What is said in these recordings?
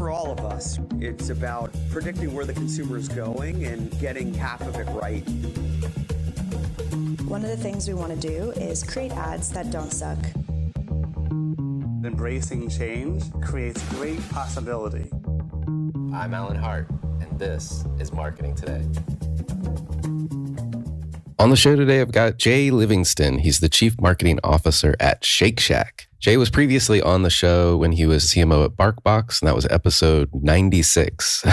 for all of us. It's about predicting where the consumer is going and getting half of it right. One of the things we want to do is create ads that don't suck. Embracing change creates great possibility. I'm Alan Hart, and this is Marketing Today. On the show today, I've got Jay Livingston. He's the Chief Marketing Officer at Shake Shack. Jay was previously on the show when he was CMO at BarkBox, and that was episode 96.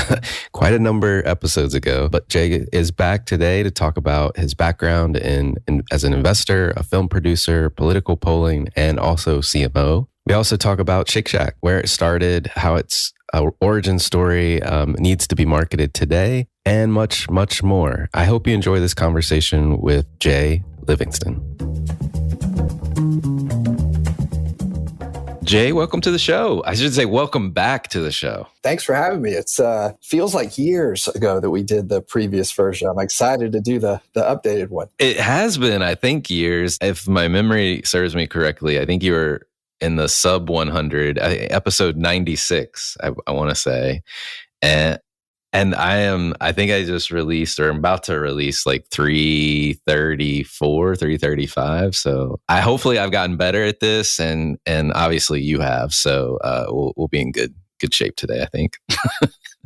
Quite a number of episodes ago. But Jay is back today to talk about his background as an investor, a film producer, political polling, and also CMO. We also talk about Shake Shack, where it started, how its origin story needs to be marketed today, and much, much more. I hope you enjoy this conversation with Jay Livingston. Jay, welcome to the show. I should say welcome back to the show. Thanks for having me. It's feels like years ago that we did the previous version. I'm excited to do the updated one. It has been, I think, years. If my memory serves me correctly, I think you were in the sub 100, episode 96, I want to say. And I think I just released, or I'm about to release, like 334, 335. So hopefully I've gotten better at this, and obviously you have. So we'll be in good shape today, I think.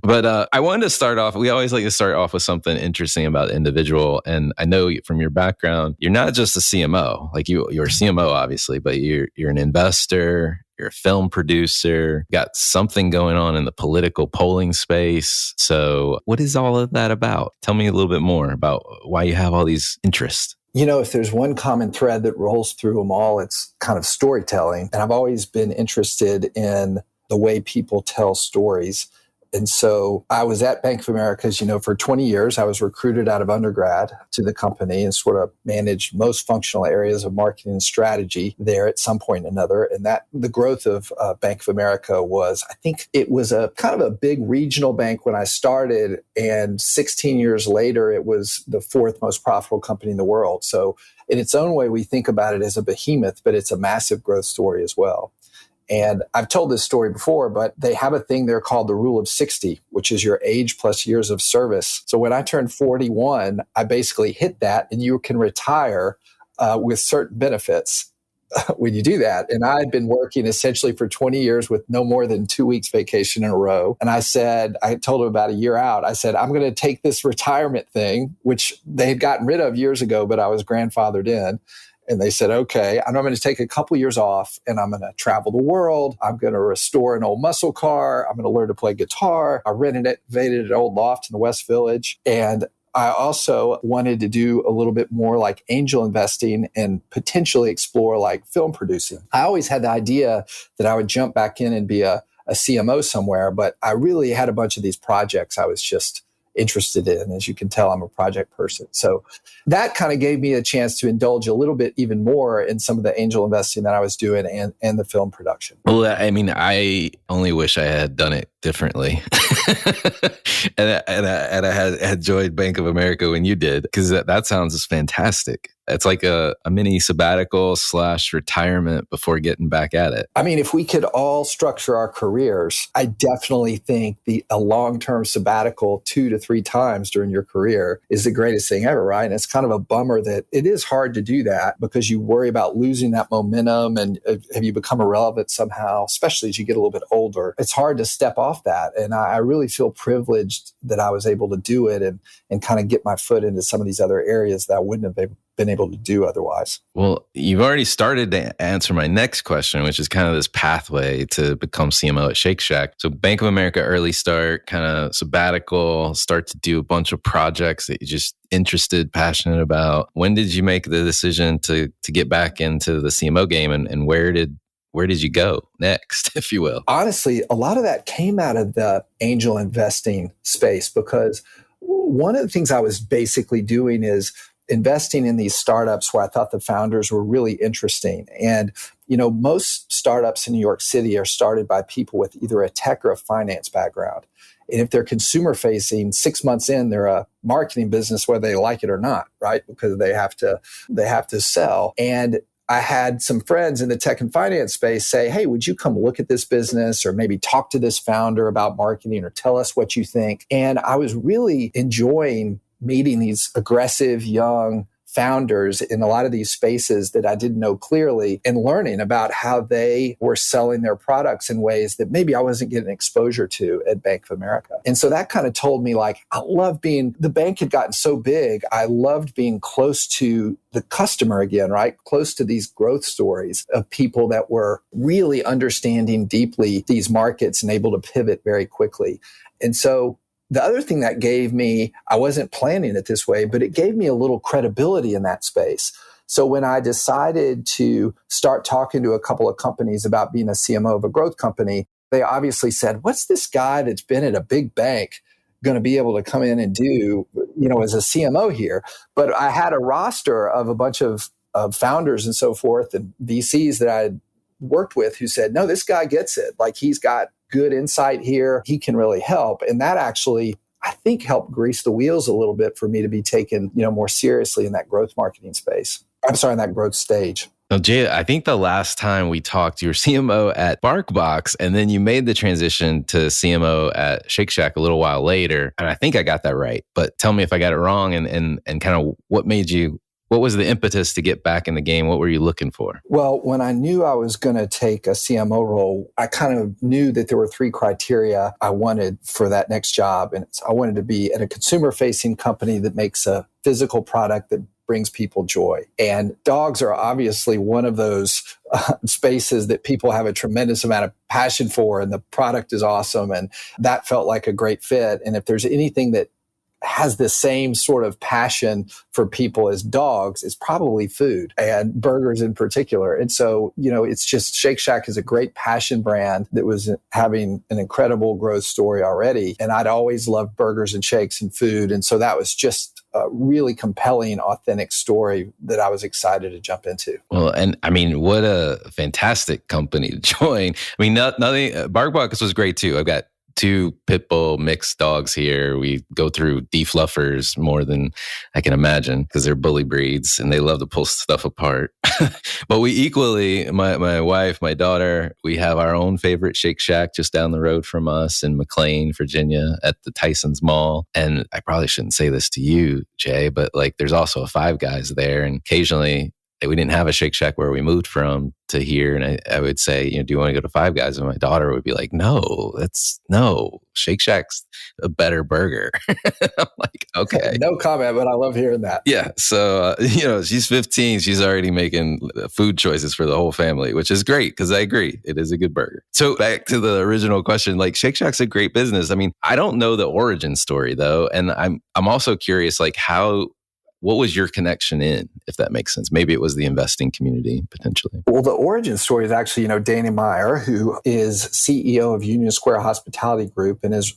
But I wanted to start off, we always like to start off with something interesting about the individual. And I know from your background, you're not just a CMO. Like you're a CMO, obviously, but you're an investor, you're a film producer, got something going on in the political polling space. So what is all of that about? Tell me a little bit more about why you have all these interests. You know, if there's one common thread that rolls through them all, it's kind of storytelling. And I've always been interested in the way people tell stories. And so I was at Bank of America, as you know, for 20 years. I was recruited out of undergrad to the company and sort of managed most functional areas of marketing and strategy there at some point or another. And that the growth of Bank of America was, I think it was a kind of a big regional bank when I started. And 16 years later, it was the fourth most profitable company in the world. So in its own way, we think about it as a behemoth, but it's a massive growth story as well. And I've told this story before, but they have a thing there called the rule of 60, which is your age plus years of service. So when I turned 41, I basically hit that, and you can retire with certain benefits when you do that. And I'd been working essentially for 20 years with no more than 2 weeks vacation in a row. And I told them about a year out, I said, I'm going to take this retirement thing, which they had gotten rid of years ago, but I was grandfathered in. And they said, okay, I'm going to take a couple years off, and I'm going to travel the world. I'm going to restore an old muscle car. I'm going to learn to play guitar. I renovated an old loft in the West Village. And I also wanted to do a little bit more like angel investing and potentially explore like film producing. I always had the idea that I would jump back in and be a CMO somewhere, but I really had a bunch of these projects I was just interested in. As you can tell, I'm a project person. So that kind of gave me a chance to indulge a little bit even more in some of the angel investing that I was doing and the film production. Well, I mean, I only wish I had done it differently. and I had joined Bank of America when you did, because that sounds fantastic. It's like a mini sabbatical / retirement before getting back at it. I mean, if we could all structure our careers, I definitely think a long-term sabbatical 2 to 3 times during your career is the greatest thing ever, right? And it's kind of a bummer that it is hard to do that because you worry about losing that momentum and have you become irrelevant somehow, especially as you get a little bit older. It's hard to step off that. And I really feel privileged that I was able to do it and kind of get my foot into some of these other areas that I wouldn't have been able to do otherwise. Well, you've already started to answer my next question, which is kind of this pathway to become CMO at Shake Shack. So Bank of America, early start, kind of sabbatical, start to do a bunch of projects that you're just interested, passionate about. When did you make the decision to get back into the CMO game, and where did you go next, if you will? Honestly, a lot of that came out of the angel investing space, because one of the things I was basically doing is investing in these startups where I thought the founders were really interesting. And, you know, most startups in New York City are started by people with either a tech or a finance background. And if they're consumer facing, 6 months in, they're a marketing business, whether they like it or not, right? Because they have to sell. And I had some friends in the tech and finance space say, hey, would you come look at this business or maybe talk to this founder about marketing or tell us what you think? And I was really enjoying meeting these aggressive, young founders in a lot of these spaces that I didn't know clearly and learning about how they were selling their products in ways that maybe I wasn't getting exposure to at Bank of America. And so that kind of told me, like, I love the bank had gotten so big. I loved being close to the customer again, right? Close to these growth stories of people that were really understanding deeply these markets and able to pivot very quickly. And so the other thing that gave me, I wasn't planning it this way, but it gave me a little credibility in that space. So when I decided to start talking to a couple of companies about being a CMO of a growth company, they obviously said, what's this guy that's been at a big bank going to be able to come in and do, as a CMO here? But I had a roster of a bunch of founders and so forth and VCs that I had worked with who said, no, this guy gets it. Like, he's got good insight here. He can really help. And that actually, I think, helped grease the wheels a little bit for me to be taken, more seriously in that growth marketing space. In that growth stage. Now, Jay, I think the last time we talked, you were CMO at BarkBox, and then you made the transition to CMO at Shake Shack a little while later. And I think I got that right. But tell me if I got it wrong and kind of what was the impetus to get back in the game? What were you looking for? Well, when I knew I was going to take a CMO role, I kind of knew that there were 3 criteria I wanted for that next job. And I wanted to be at a consumer-facing company that makes a physical product that brings people joy. And dogs are obviously one of those spaces that people have a tremendous amount of passion for, and the product is awesome. And that felt like a great fit. And if there's anything that has the same sort of passion for people as dogs, is probably food, and burgers in particular. And so, it's just, Shake Shack is a great passion brand that was having an incredible growth story already. And I'd always loved burgers and shakes and food. And so that was just a really compelling, authentic story that I was excited to jump into. Well, and I mean, what a fantastic company to join. I mean, nothing, BarkBox was great too. I've got 2 pit bull mixed dogs here. We go through defluffers more than I can imagine because they're bully breeds and they love to pull stuff apart. But we equally, my wife, my daughter, we have our own favorite Shake Shack just down the road from us in McLean, Virginia at the Tyson's Mall. And I probably shouldn't say this to you, Jay, but like, there's also a Five Guys there. And occasionally, we didn't have a Shake Shack where we moved from to here. And I would say, do you want to go to Five Guys? And my daughter would be like, no, Shake Shack's a better burger. I'm like, okay. No comment, but I love hearing that. Yeah. So, she's 15. She's already making food choices for the whole family, which is great because I agree. It is a good burger. So back to the original question, like, Shake Shack's a great business. I mean, I don't know the origin story though. And I'm also curious, like, what was your connection in, if that makes sense? Maybe it was the investing community, potentially. Well, the origin story is actually, Danny Meyer, who is CEO of Union Square Hospitality Group and has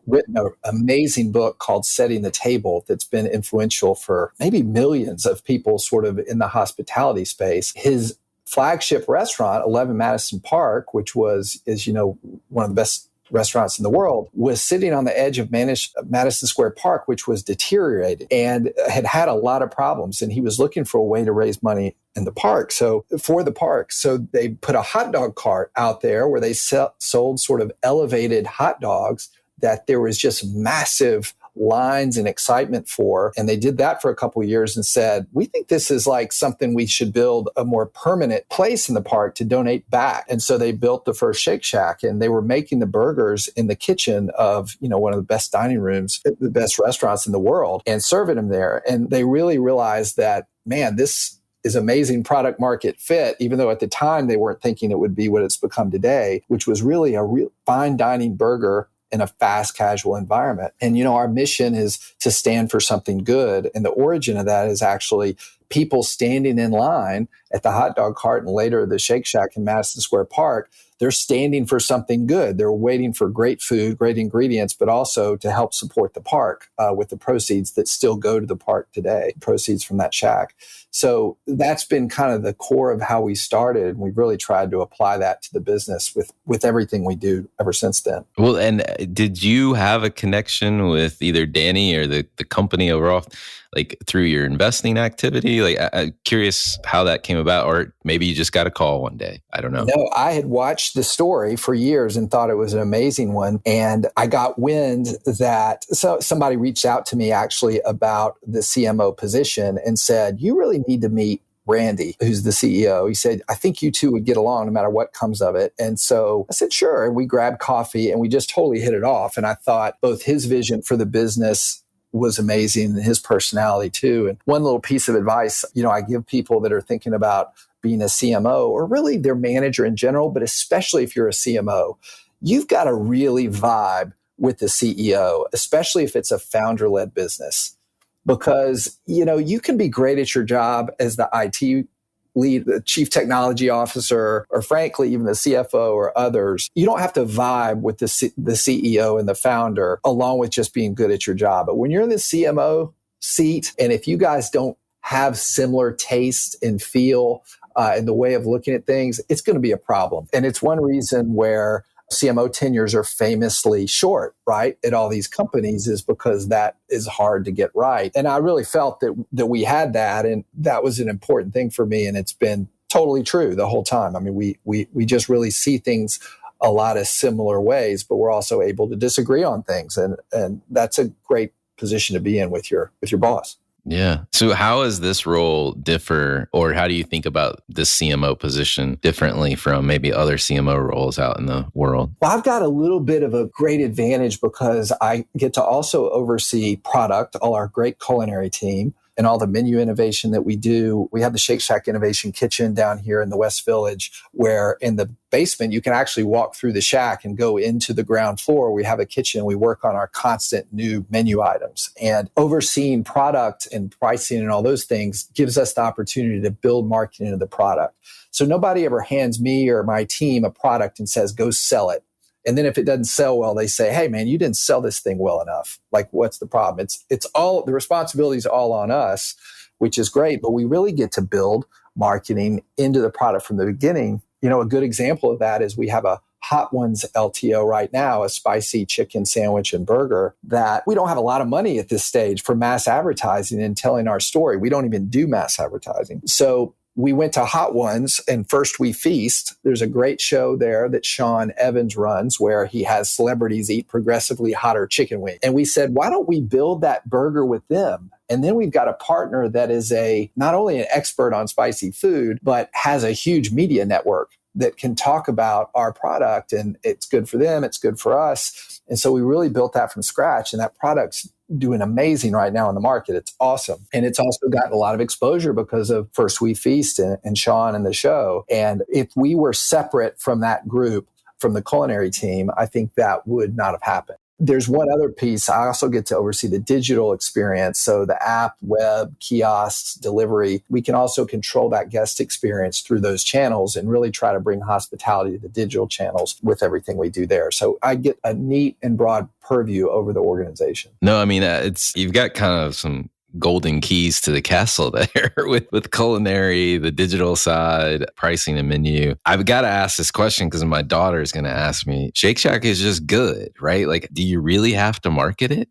written an amazing book called Setting the Table that's been influential for maybe millions of people sort of in the hospitality space. His flagship restaurant, 11 Madison Park, which was, as you know, one of the best restaurants in the world, was sitting on the edge of Madison Square Park, which was deteriorated and had a lot of problems. And he was looking for a way to raise money in the park. So they put a hot dog cart out there where they sold sort of elevated hot dogs that there was just massive lines and excitement for. And they did that for a couple of years and said, we think this is like something we should build a more permanent place in the park to donate back. And so they built the first Shake Shack, and they were making the burgers in the kitchen of, one of the best dining rooms, the best restaurants in the world, and serving them there. And they really realized that, man, this is amazing product market fit, even though at the time they weren't thinking it would be what it's become today, which was really a real fine dining burger in a fast casual environment. And, our mission is to stand for something good. And the origin of that is actually people standing in line at the hot dog cart and later the Shake Shack in Madison Square Park. They're standing for something good. They're waiting for great food, great ingredients, but also to help support the park with the proceeds that still go to the park today, proceeds from that shack. So that's been kind of the core of how we started. And we've really tried to apply that to the business with everything we do ever since then. Well, and did you have a connection with either Danny or the company overall? like through your investing activity? Like, I'm curious how that came about, or maybe you just got a call one day. I don't know. No, I had watched the story for years and thought it was an amazing one. And I got wind that somebody reached out to me actually about the CMO position and said, you really need to meet Randy, who's the CEO. He said, I think you two would get along no matter what comes of it. And so I said, sure. And we grabbed coffee and we just totally hit it off. And I thought both his vision for the business was amazing and his personality too. And one little piece of advice, I give people that are thinking about being a CMO or really their manager in general, but especially if you're a CMO, you've got to really vibe with the CEO, especially if it's a founder-led business. Because, you can be great at your job as the IT lead, the chief technology officer, or frankly, even the CFO or others. You don't have to vibe with the CEO and the founder along with just being good at your job. But when you're in the CMO seat, and if you guys don't have similar taste and feel and the way of looking at things, it's going to be a problem. And it's one reason where CMO tenures are famously short, right? At all these companies is because that is hard to get right. And I really felt that we had that, and that was an important thing for me. And it's been totally true the whole time. I mean, we just really see things a lot of similar ways, but we're also able to disagree on things. And that's a great position to be in with your boss. Yeah. So how does this role differ, or how do you think about this CMO position differently from maybe other CMO roles out in the world? Well, I've got a little bit of a great advantage because I get to also oversee product, all our great culinary team, and all the menu innovation that we do. We have the Shake Shack Innovation Kitchen down here in the West Village, where in the basement, you can actually walk through the shack and go into the ground floor. We have a kitchen. We work on our constant new menu items. And overseeing product and pricing and all those things gives us the opportunity to build marketing into the product. So nobody ever hands me or my team a product and says, go sell it. And then if it doesn't sell well, they say, hey, man, you didn't sell this thing well enough. Like, what's the problem? It's all, the responsibility is all on us, which is great. But we really get to build marketing into the product from the beginning. A good example of that is we have a Hot Ones LTO right now, a spicy chicken sandwich and burger that we don't have a lot of money at this stage for mass advertising and telling our story. We don't even do mass advertising. So we went to Hot Ones and First We Feast. There's a great show there that Sean Evans runs where he has celebrities eat progressively hotter chicken wings. And we said, why don't we build that burger with them? And then we've got a partner that is not only an expert on spicy food, but has a huge media network that can talk about our product, and it's good for them, it's good for us. And so we really built that from scratch, and that product's doing amazing right now in the market. It's awesome. And it's also gotten a lot of exposure because of First We Feast and Sean and the show. And if we were separate from that group, from the culinary team, I think that would not have happened. There's one other piece. I also get to oversee the digital experience. So the app, web, kiosks, delivery, we can also control that guest experience through those channels and really try to bring hospitality to the digital channels with everything we do there. So I get a neat and broad purview over the organization. No, I mean, you've got kind of some golden keys to the castle there with culinary, the digital side, pricing and menu. I've got to ask this question because my daughter is going to ask me, Shake Shack is just good, right? Like, do you really have to market it?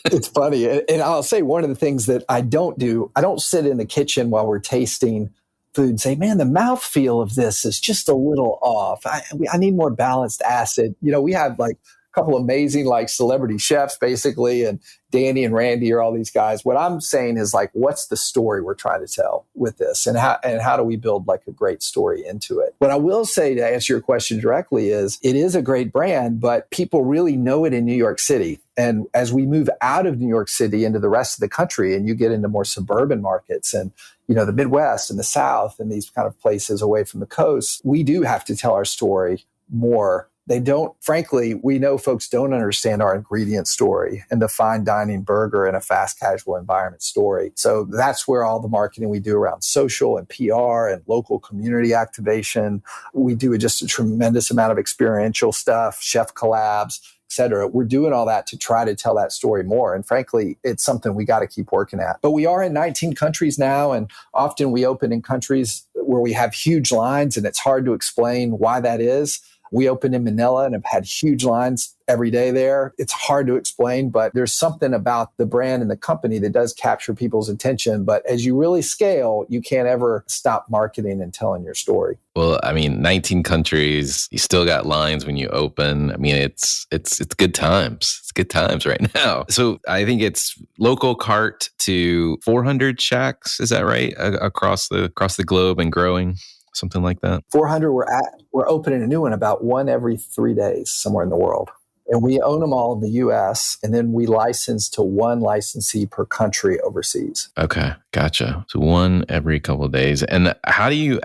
It's funny. And I'll say one of the things that I don't do, I don't sit in the kitchen while we're tasting food and say, man, the mouthfeel of this is just a little off. I need more balanced acid. We have like a couple amazing like celebrity chefs basically, and Danny and Randy are all these guys. What I'm saying is like, what's the story we're trying to tell with this, and how do we build like a great story into it? What I will say to answer your question directly is it is a great brand, but people really know it in New York City. And as we move out of New York City into the rest of the country and you get into more suburban markets and, the Midwest and the South and these kind of places away from the coast, we do have to tell our story more. Frankly, we know folks don't understand our ingredient story and the fine dining burger in a fast casual environment story. So that's where all the marketing we do around social and PR and local community activation. We do just a tremendous amount of experiential stuff, chef collabs, et cetera. We're doing all that to try to tell that story more. And frankly, it's something we got to keep working at. But we are in 19 countries now, and often we open in countries where we have huge lines and it's hard to explain why that is. We opened in Manila and have had huge lines every day there. It's hard to explain, but there's something about the brand and the company that does capture people's attention. But as you really scale, you can't ever stop marketing and telling your story. Well, I mean, 19 countries, you still got lines when you open. I mean, it's good times. It's good times right now. So I think it's local cart to 400 shacks. Is that right? Across the globe and growing, something like that. 400. We're opening a new one about one every 3 days somewhere in the world. And we own them all in the U.S., and then we license to one licensee per country overseas. Okay, gotcha. So one every couple of days. And how do you,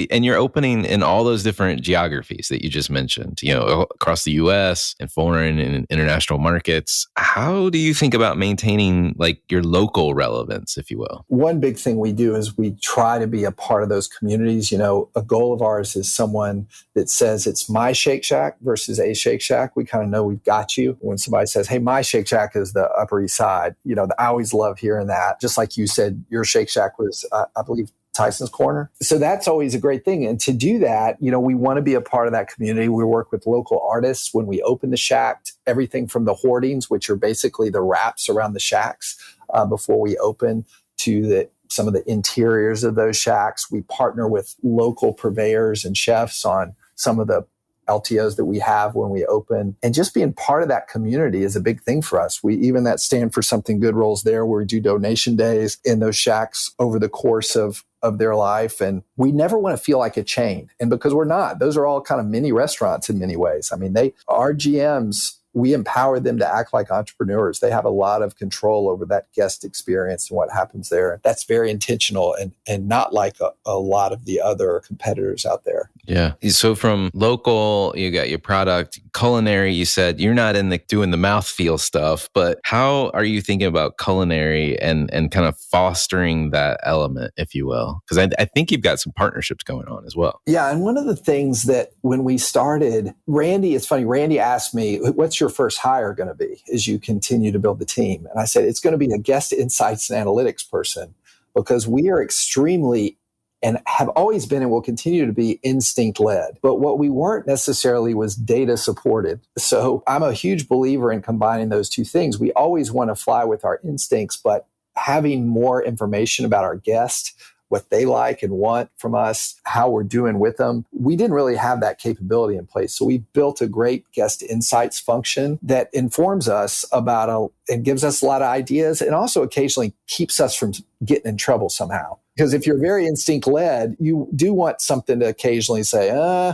and you're opening in all those different geographies that you just mentioned, across the U.S. and foreign and international markets. How do you think about maintaining like your local relevance, if you will? One big thing we do is we try to be a part of those communities. A goal of ours is someone that says it's my Shake Shack versus a Shake Shack. We kind of know we've got you. When somebody says, hey, my Shake Shack is the Upper East Side, I always love hearing that. Just like you said, your Shake Shack was, I believe, Tyson's Corner. So that's always a great thing. And to do that, we want to be a part of that community. We work with local artists when we open the shack, everything from the hoardings, which are basically the wraps around the shacks before we open, to some of the interiors of those shacks. We partner with local purveyors and chefs on some of the LTOs that we have when we open. And just being part of that community is a big thing for us. We even that Stand for Something Good rolls there, where we do donation days in those shacks over the course of their life. And we never want to feel like a chain. And because we're not, those are all kind of mini restaurants in many ways. I mean, our GMs, we empower them to act like entrepreneurs. They have a lot of control over that guest experience and what happens there. That's very intentional and not like a lot of the other competitors out there. Yeah. So from local, you got your product, culinary, you said you're not doing the mouthfeel stuff, but how are you thinking about culinary and kind of fostering that element, if you will? Because I think you've got some partnerships going on as well. Yeah. And one of the things that when we started, it's funny, Randy asked me, what's your first hire going to be as you continue to build the team? And I said, it's going to be a guest insights and analytics person, because we are extremely and have always been and will continue to be instinct led. But what we weren't necessarily was data supported. So I'm a huge believer in combining those two things. We always want to fly with our instincts, but having more information about our guests, what they like and want from us, how we're doing with them. We didn't really have that capability in place. So we built a great guest insights function that informs us about and gives us a lot of ideas, and also occasionally keeps us from getting in trouble somehow. Because if you're very instinct led, you do want something to occasionally say,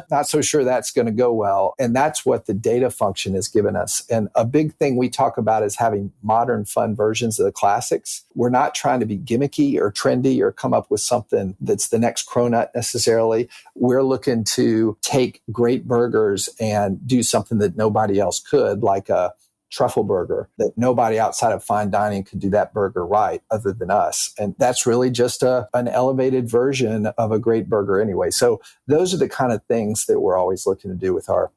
not so sure that's going to go well. And that's what the data function has given us. And a big thing we talk about is having modern, fun versions of the classics. We're not trying to be gimmicky or trendy or come up with something that's the next cronut necessarily. We're looking to take great burgers and do something that nobody else could, like a truffle burger, that nobody outside of fine dining could do that burger right other than us. And that's really just an elevated version of a great burger anyway. So those are the kind of things that we're always looking to do with our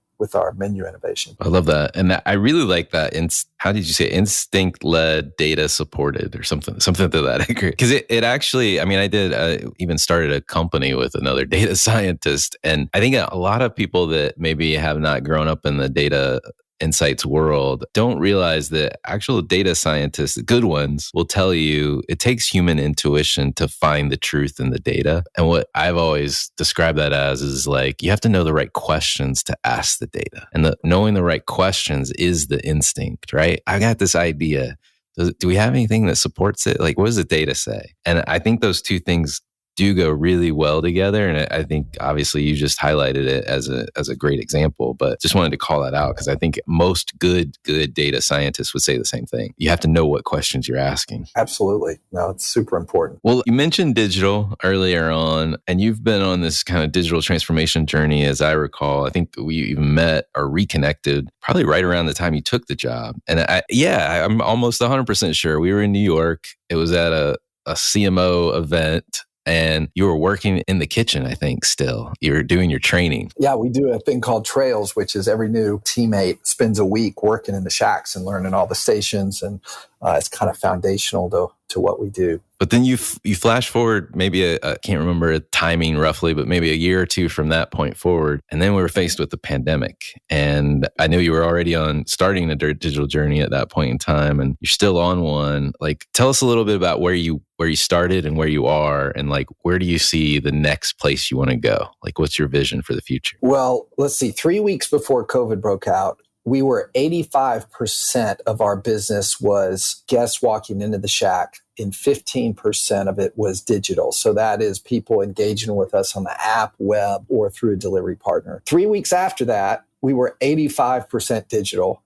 menu innovation. I love that. And I really like that. How did you say instinct-led, data-supported or something to that degree? Because it actually, I did even started a company with another data scientist. And I think a lot of people that maybe have not grown up in the data insights world don't realize that actual data scientists, the good ones, will tell you it takes human intuition to find the truth in the data. And what I've always described that as is like, you have to know the right questions to ask the data. And knowing the right questions is the instinct, right? I got this idea. Do we have anything that supports it? Like, what does the data say? And I think those two things do go really well together. And I think obviously you just highlighted it as a great example, but just wanted to call that out because I think most good data scientists would say the same thing. You have to know what questions you're asking. Absolutely. No, it's super important. Well, you mentioned digital earlier on, and you've been on this kind of digital transformation journey, as I recall. I think we even met or reconnected probably right around the time you took the job. And I'm almost 100% sure we were in New York. It was at a CMO event. And you were working in the kitchen, I think, still. You were doing your training. Yeah, we do a thing called Trails, which is every new teammate spends a week working in the shacks and learning all the stations. And it's kind of foundational to what we do. But then you flash forward maybe I can't remember a timing roughly, but maybe a year or two from that point forward. And then we were faced with the pandemic. And I know you were already starting a digital journey at that point in time, and you're still on one. Like, tell us a little bit about where you started and where you are, and like, where do you see the next place you want to go? Like, what's your vision for the future? Well, let's see. 3 weeks before COVID broke out, we were 85% of our business was guests walking into the Shack, and 15% of it was digital. So that is people engaging with us on the app, web, or through a delivery partner. 3 weeks after that, we were 85% digital,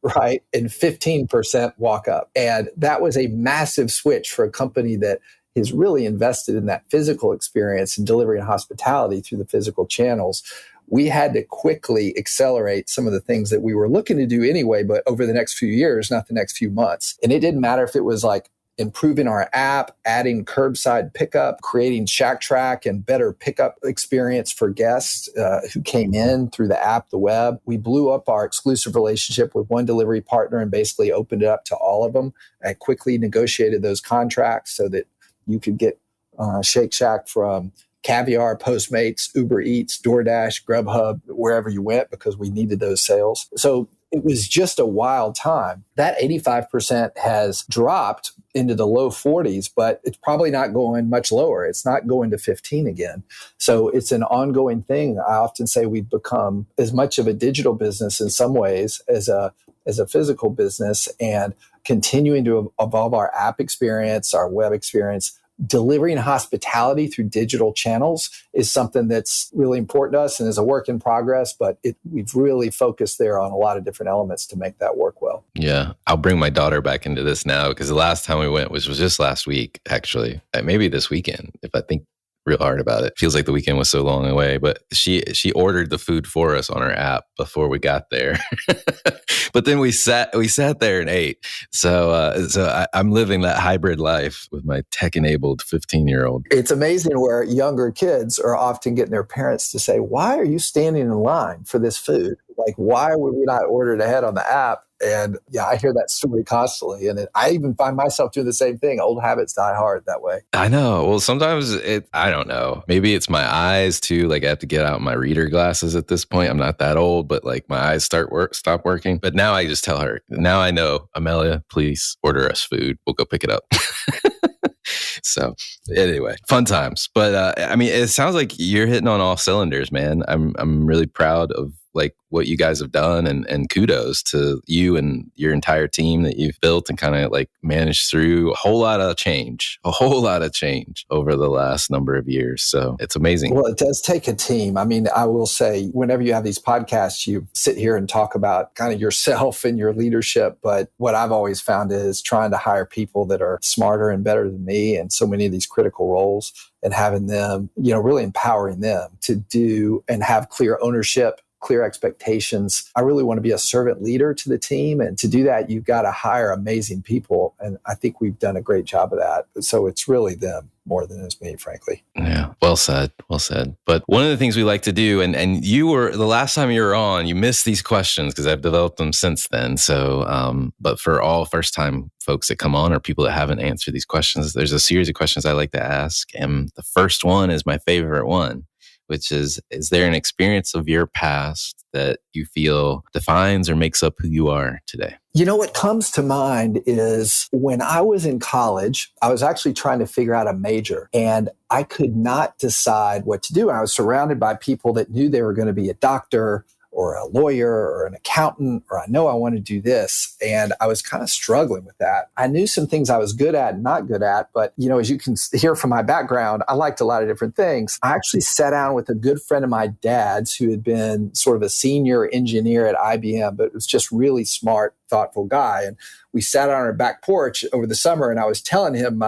right? And 15% walk up. And that was a massive switch for a company that has really invested in that physical experience and delivering hospitality through the physical channels. We had to quickly accelerate some of the things that we were looking to do anyway, but over the next few years, not the next few months. And it didn't matter if it was like improving our app, adding curbside pickup, creating Shack Track and better pickup experience for guests who came in through the app, the web. We blew up our exclusive relationship with one delivery partner and basically opened it up to all of them. I quickly negotiated those contracts so that you could get Shake Shack from Caviar, Postmates, Uber Eats, DoorDash, Grubhub, wherever you went, because we needed those sales. So it was just a wild time. That 85% has dropped into the low 40s, but it's probably not going much lower. It's not going to 15 again. So it's an ongoing thing. I often say we've become as much of a digital business in some ways as a physical business, and continuing to evolve our app experience, our web experience. Delivering hospitality through digital channels is something that's really important to us and is a work in progress, but we've really focused there on a lot of different elements to make that work well. Yeah. I'll bring my daughter back into this now, because the last time we went was just last week, actually. Maybe this weekend, if I think real hard about it. Feels like the weekend was so long away, but she ordered the food for us on her app before we got there. But then we sat there and ate. So I'm living that hybrid life with my tech-enabled 15-year-old. It's amazing where younger kids are often getting their parents to say, "Why are you standing in line for this food? Like, why would we not order it ahead on the app?" And yeah, I hear that story constantly. And I even find myself doing the same thing. Old habits die hard that way. I know. Well, sometimes I don't know. Maybe it's my eyes too. Like, I have to get out my reader glasses at this point. I'm not that old, but like my eyes stop working. But now I just tell her, now I know, Amelia, please order us food. We'll go pick it up. So anyway, fun times. But I mean, it sounds like you're hitting on all cylinders, man. I'm really proud of like what you guys have done, and kudos to you and your entire team that you've built and kind of like managed through a whole lot of change over the last number of years. So it's amazing. Well, it does take a team. I mean, I will say, whenever you have these podcasts, you sit here and talk about kind of yourself and your leadership. But what I've always found is trying to hire people that are smarter and better than me in so many of these critical roles, and having them, really empowering them to do and have clear ownership, clear expectations. I really want to be a servant leader to the team. And to do that, you've got to hire amazing people. And I think we've done a great job of that. So it's really them more than it's me, frankly. Yeah. Well said. Well said. But one of the things we like to do, and you were, the last time you were on, you missed these questions because I've developed them since then. So, but for all first time folks that come on or people that haven't answered these questions, there's a series of questions I like to ask. And the first one is my favorite one, which is there an experience of your past that you feel defines or makes up who you are today? What comes to mind is when I was in college, I was actually trying to figure out a major, and I could not decide what to do. And I was surrounded by people that knew they were going to be a doctor or a lawyer or an accountant, or I know I want to do this. And I was kind of struggling with that. I knew some things I was good at and not good at, but as you can hear from my background, I liked a lot of different things. I actually sat down with a good friend of my dad's who had been sort of a senior engineer at IBM, but was just really smart, thoughtful guy. And we sat on our back porch over the summer, and I was telling him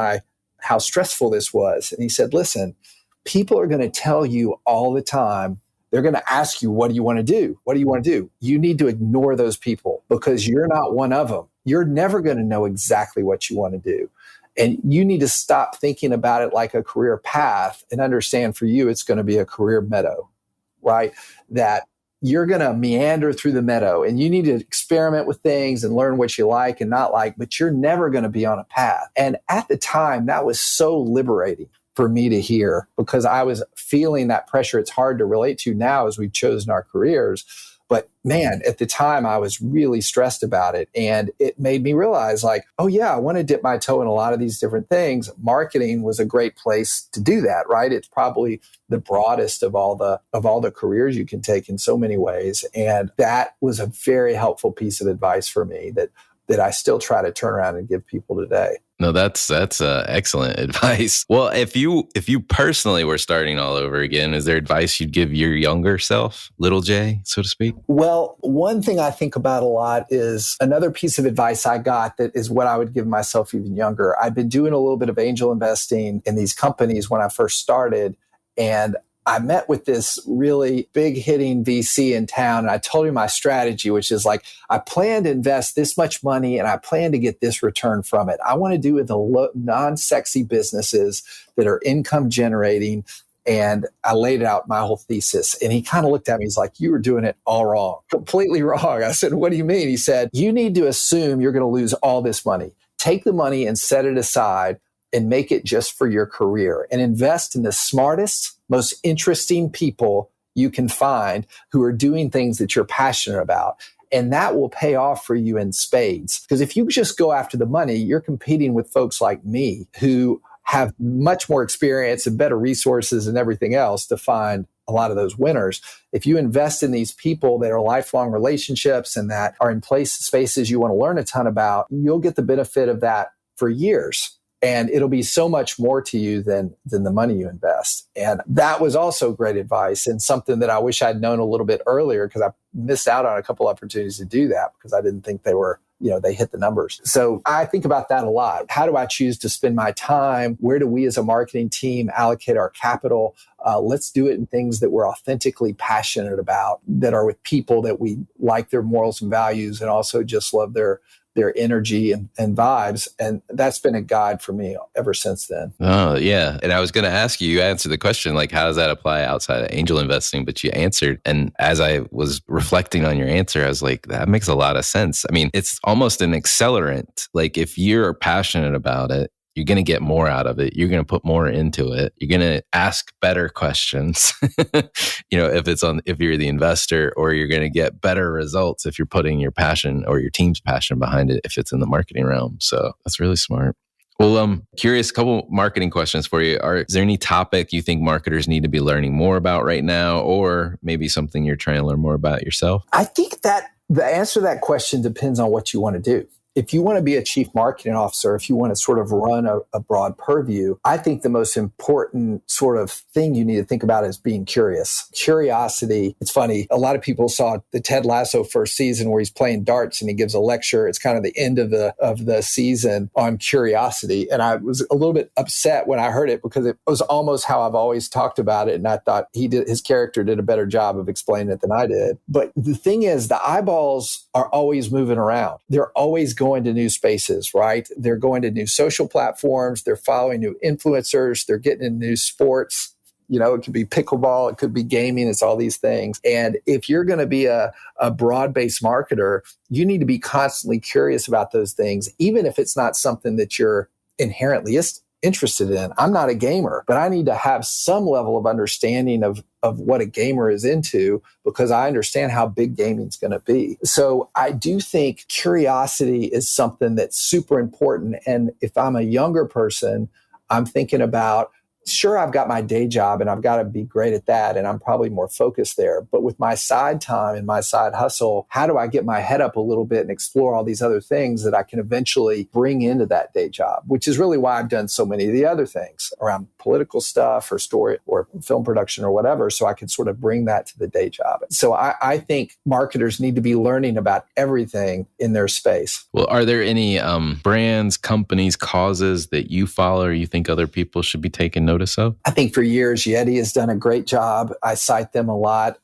how stressful this was. And he said, "Listen, people are going to tell you all the time, they're going to ask you, what do you want to do? What do you want to do? You need to ignore those people because you're not one of them. You're never going to know exactly what you want to do. And you need to stop thinking about it like a career path and understand for you, it's going to be a career meadow, right? That you're going to meander through the meadow and you need to experiment with things and learn what you like and not like, but you're never going to be on a path. And at the time, that was so liberating for me to hear because I was feeling that pressure. It's hard to relate to now as we've chosen our careers. But man, at the time, I was really stressed about it. And it made me realize like, oh yeah, I want to dip my toe in a lot of these different things. Marketing was a great place to do that, right? It's probably the broadest of all the careers you can take in so many ways. And that was a very helpful piece of advice for me that I still try to turn around and give people today. No, that's excellent advice. Well, if you personally were starting all over again, is there advice you'd give your younger self, little J, so to speak? Well, one thing I think about a lot is another piece of advice I got that is what I would give myself even younger. I've been doing a little bit of angel investing in these companies when I first started, and I met with this really big hitting VC in town and I told him my strategy, which is like, I plan to invest this much money and I plan to get this return from it. I want to do with the non-sexy businesses that are income generating. And I laid out my whole thesis and he kind of looked at me. He's like, you were doing it all wrong, completely wrong. I said, what do you mean? He said, you need to assume you're going to lose all this money. Take the money and set it aside and make it just for your career and invest in the smartest, most interesting people you can find who are doing things that you're passionate about. And that will pay off for you in spades. Because if you just go after the money, you're competing with folks like me who have much more experience and better resources and everything else to find a lot of those winners. If you invest in these people that are lifelong relationships and that are in spaces you want to learn a ton about, you'll get the benefit of that for years. And it'll be so much more to you than the money you invest. And that was also great advice and something that I wish I'd known a little bit earlier because I missed out on a couple opportunities to do that because I didn't think they hit the numbers. So I think about that a lot. How do I choose to spend my time? Where do we as a marketing team allocate our capital? Let's do it in things that we're authentically passionate about, that are with people that we like their morals and values and also just love their energy and vibes. And that's been a guide for me ever since then. Oh, yeah. And I was going to ask you answered the question, like, how does that apply outside of angel investing? But you answered. And as I was reflecting on your answer, I was like, that makes a lot of sense. I mean, it's almost an accelerant. Like if you're passionate about it, you're going to get more out of it. You're going to put more into it. You're going to ask better questions, if you're the investor, or you're going to get better results if you're putting your passion or your team's passion behind it, if it's in the marketing realm. So that's really smart. Well, I'm curious, a couple marketing questions for you. Is there any topic you think marketers need to be learning more about right now, or maybe something you're trying to learn more about yourself? I think that the answer to that question depends on what you want to do. If you want to be a chief marketing officer, if you want to sort of run a broad purview, I think the most important sort of thing you need to think about is being curious. Curiosity. It's funny. A lot of people saw the Ted Lasso first season where he's playing darts and he gives a lecture. It's kind of the end of the season on curiosity. And I was a little bit upset when I heard it because it was almost how I've always talked about it. And I thought his character did a better job of explaining it than I did. But the thing is, the eyeballs are always moving around. They're always going to new spaces, right? They're going to new social platforms. They're following new influencers. They're getting into new sports. It could be pickleball. It could be gaming. It's all these things. And if you're going to be a broad-based marketer, you need to be constantly curious about those things, even if it's not something that you're inherently interested in. I'm not a gamer, but I need to have some level of understanding of what a gamer is into because I understand how big gaming is going to be. So I do think curiosity is something that's super important. And if I'm a younger person, I'm thinking about, sure, I've got my day job and I've got to be great at that. And I'm probably more focused there. But with my side time and my side hustle, how do I get my head up a little bit and explore all these other things that I can eventually bring into that day job, which is really why I've done so many of the other things around political stuff or story or film production or whatever. So I can sort of bring that to the day job. So I think marketers need to be learning about everything in their space. Well, are there any brands, companies, causes that you follow or you think other people should be taking notice of? I think for years, Yeti has done a great job. I cite them a lot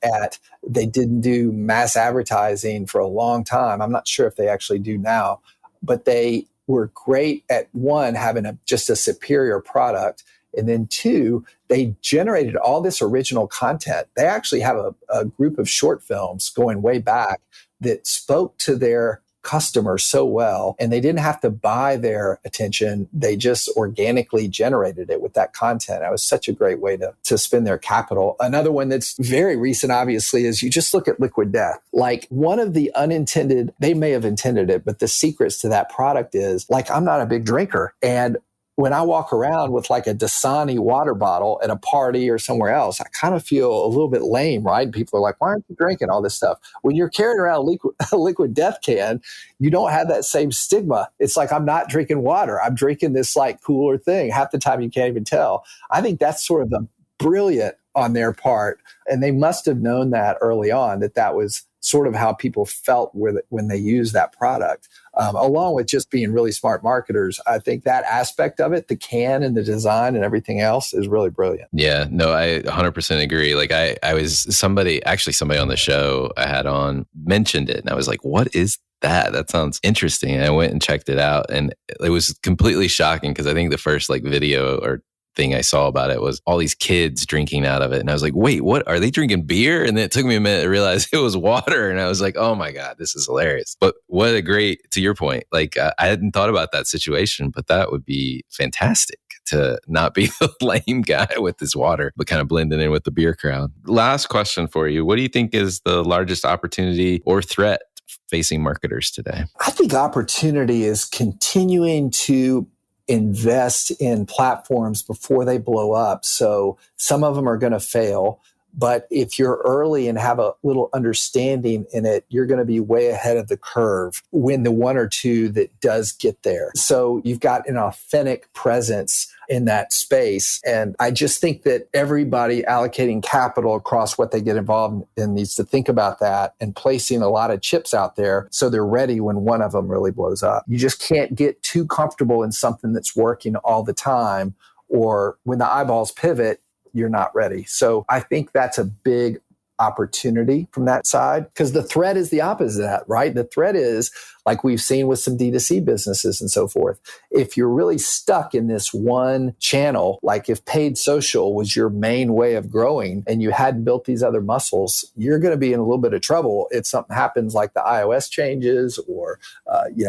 they didn't do mass advertising for a long time. I'm not sure if they actually do now, but they were great at one, having just a superior product And then two, they generated all this original content. They actually have a group of short films going way back that spoke to their customers so well, and they didn't have to buy their attention. They just organically generated it with that content. That was such a great way to spend their capital. Another one that's very recent, obviously, is you just look at Liquid Death. Like, one of the unintended, they may have intended it, but the secrets to that product is, like, I'm not a big drinker. And when I walk around with like a Dasani water bottle at a party or somewhere else, I kind of feel a little bit lame, right? People are like, why aren't you drinking all this stuff? When you're carrying around a liquid death can, you don't have that same stigma. It's like, I'm not drinking water. I'm drinking this like cooler thing. Half the time you can't even tell. I think that's sort of the brilliant on their part. And they must have known that early on, that was sort of how people felt when they used that product. Along with just being really smart marketers, I think that aspect of it, the can and the design and everything else, is really brilliant. Yeah, no, I 100% agree. Like I was somebody on the show I had on mentioned it, and I was like, what is that? That sounds interesting. And I went and checked it out, and it was completely shocking because I think the first like video or thing I saw about it was all these kids drinking out of it. And I was like, wait, what? Are they drinking beer? And then it took me a minute to realize it was water. And I was like, oh my God, this is hilarious. But what a great, to your point, like I hadn't thought about that situation, but that would be fantastic to not be the lame guy with his water, but kind of blending in with the beer crowd. Last question for you. What do you think is the largest opportunity or threat facing marketers today? I think opportunity is continuing to invest in platforms before they blow up. So some of them are going to fail, but if you're early and have a little understanding in it, you're going to be way ahead of the curve when the one or two that does get there. So you've got an authentic presence in that space. And I just think that everybody allocating capital across what they get involved in needs to think about that and placing a lot of chips out there so they're ready when one of them really blows up. You just can't get too comfortable in something that's working all the time, or when the eyeballs pivot, you're not ready. So I think that's a big opportunity from that side, because the threat is the opposite of that, right? The threat is, like we've seen with some D2C businesses and so forth, if you're really stuck in this one channel, like if paid social was your main way of growing and you hadn't built these other muscles, you're going to be in a little bit of trouble if something happens like the iOS changes or,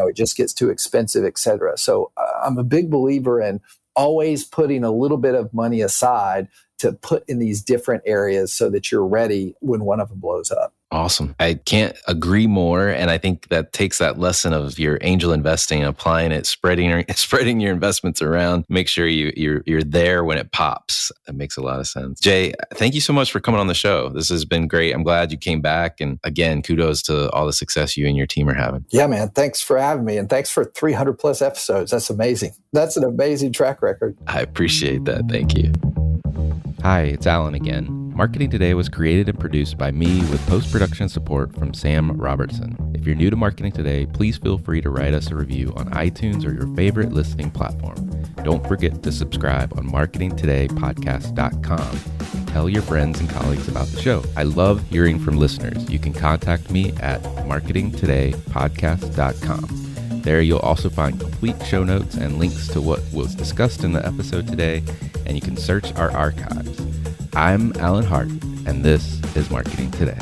it just gets too expensive, et cetera. So I'm a big believer in always putting a little bit of money aside to put in these different areas so that you're ready when one of them blows up. Awesome. I can't agree more. And I think that takes that lesson of your angel investing and applying it, spreading your investments around. Make sure you're there when it pops. That makes a lot of sense. Jay, thank you so much for coming on the show. This has been great. I'm glad you came back. And again, kudos to all the success you and your team are having. Yeah, man. Thanks for having me. And thanks for 300 plus episodes. That's amazing. That's an amazing track record. I appreciate that. Thank you. Hi, it's Alan again. Marketing Today was created and produced by me with post-production support from Sam Robertson. If you're new to Marketing Today, please feel free to write us a review on iTunes or your favorite listening platform. Don't forget to subscribe on marketingtodaypodcast.com. Tell your friends and colleagues about the show. I love hearing from listeners. You can contact me at marketingtodaypodcast.com. There you'll also find complete show notes and links to what was discussed in the episode today, and you can search our archives. I'm Alan Hart, and this is Marketing Today.